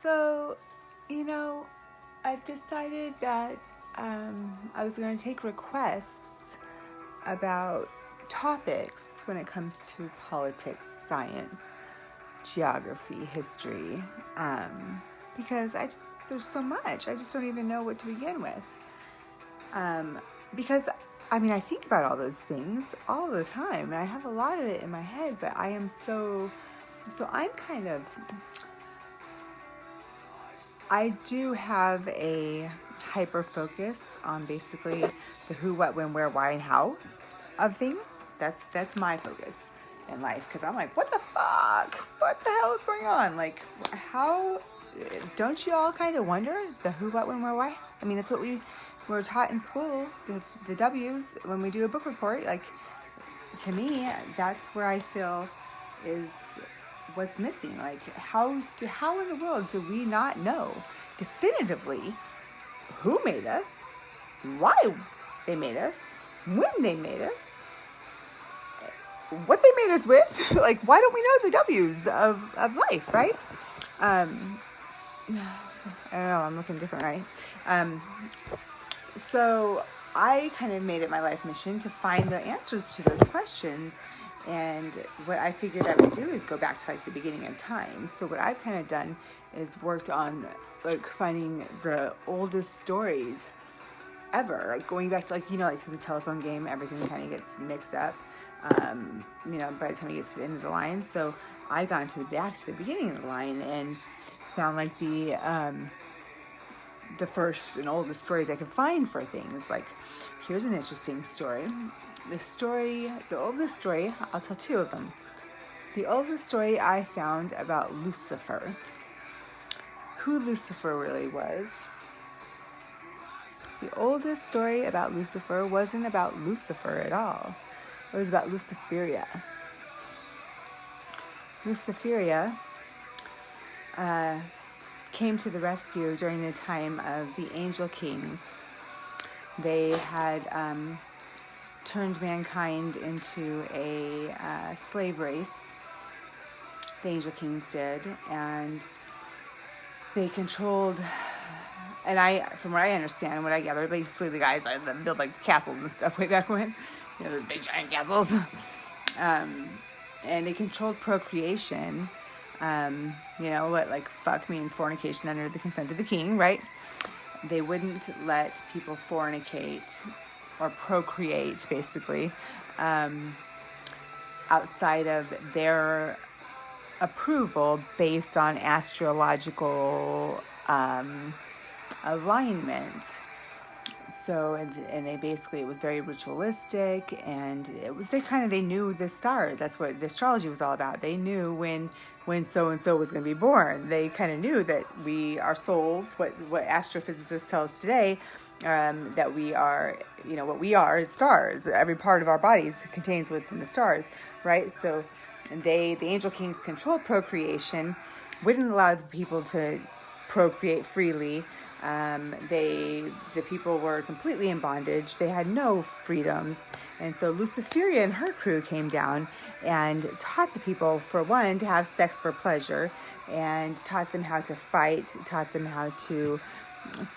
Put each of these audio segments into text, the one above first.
So, I've decided that I was going to take requests about topics when it comes to politics, science, geography, history, because there's so much. I just don't even know what to begin with. Because, I think about all those things all the time, and I have a lot of it in my head, but I am I'm kind of, I do have a hyper focus on basically the who, what, when, where, why, and how of things. That's my focus in life, because I'm like, what the fuck? What the hell is going on? Like, how, don't you all kind of wonder the who, what, when, where, why? I mean, that's what we're taught in school, the W's, when we do a book report. Like, to me, that's where I feel is what's missing. Like, how in the world do we not know definitively who made us, why they made us, when they made us, what they made us with? Like, why don't we know the W's of life, right? I don't know, I'm looking different, right? So I kind of made it my life mission to find the answers to those questions. And what I figured I would do is go back to like the beginning of time. So what I've kind of done is worked on like finding the oldest stories ever, like going back to like the telephone game, everything kind of gets mixed up, by the time it gets to the end of the line. So I got back to the beginning of the line and found like the first and oldest stories I could find for things. Like, here's an interesting story. The oldest story, I'll tell two of them. The oldest story I found about Lucifer. Who Lucifer really was. The oldest story about Lucifer wasn't about Lucifer at all. It was about Luciferia. Luciferia came to the rescue during the time of the Angel Kings. They had turned mankind into a slave race. The Angel Kings did, and they controlled. And from what I understand and what I gather, basically the guys that built like castles and stuff way back when, those big giant castles. And they controlled procreation. What like fuck means fornication under the consent of the king, right? They wouldn't let people fornicate or procreate, basically, outside of their approval based on astrological alignment. So, and they basically, it was very ritualistic, and they knew the stars. That's what the astrology was all about. They knew when so-and-so was going to be born. They kind of knew that our souls, what astrophysicists tell us today, that we are, what we are is stars. Every part of our bodies contains what's in the stars, right? So the Angel Kings controlled procreation, wouldn't allow the people to procreate freely. The people were completely in bondage. They had no freedoms. And so Luciferia and her crew came down and taught the people, for one, to have sex for pleasure, and taught them how to fight, taught them how to,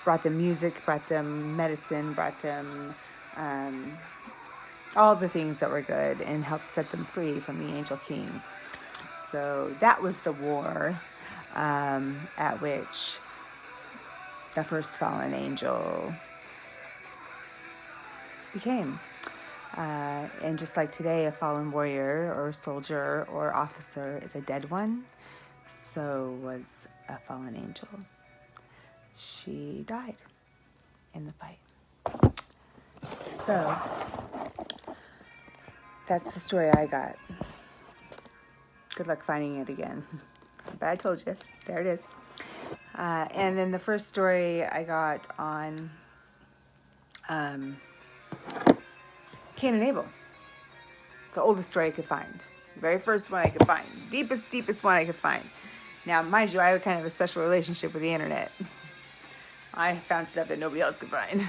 brought them music, brought them medicine, brought them all the things that were good, and helped set them free from the Angel Kings. So that was the war at which the first fallen angel became. And just like today, a fallen warrior or soldier or officer is a dead one, so was a fallen angel. She died in the fight. So that's the story I got. Good luck finding it again. But I told you, there it is. And then the first story I got on Cain and Abel. The oldest story I could find. The very first one I could find. Deepest one I could find. Now, mind you, I have kind of a special relationship with the internet. I found stuff that nobody else could find.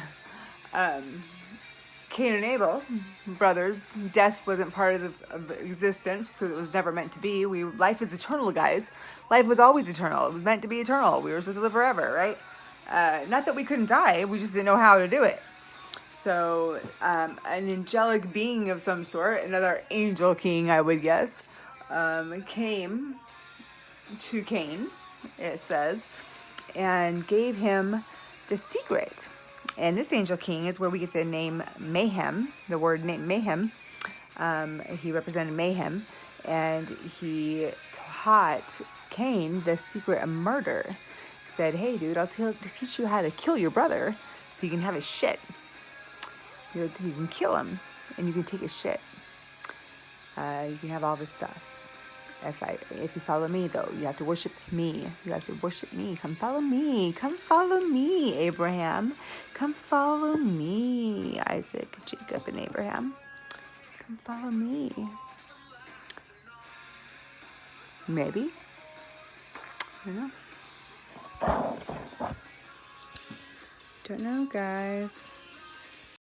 Cain and Abel, brothers, death wasn't part of existence because it was never meant to be. Life is eternal, guys. Life was always eternal. It was meant to be eternal. We were supposed to live forever, right? Not that we couldn't die, we just didn't know how to do it. So, an angelic being of some sort, another angel king, I would guess, came to Cain, it says, and gave him the secret. And this angel king is where we get the name Mayhem, the word name Mayhem. He represented mayhem, and he taught Cain the secret of murder. He said, hey dude, I'll teach you how to kill your brother so you can have his shit. You can kill him and you can take his shit. You can have all this stuff. If you follow me, though, you have to worship me. You have to worship me. Come follow me. Come follow me, Abraham. Come follow me, Isaac, Jacob, and Abraham. Come follow me. Maybe. I don't know. Don't know, guys.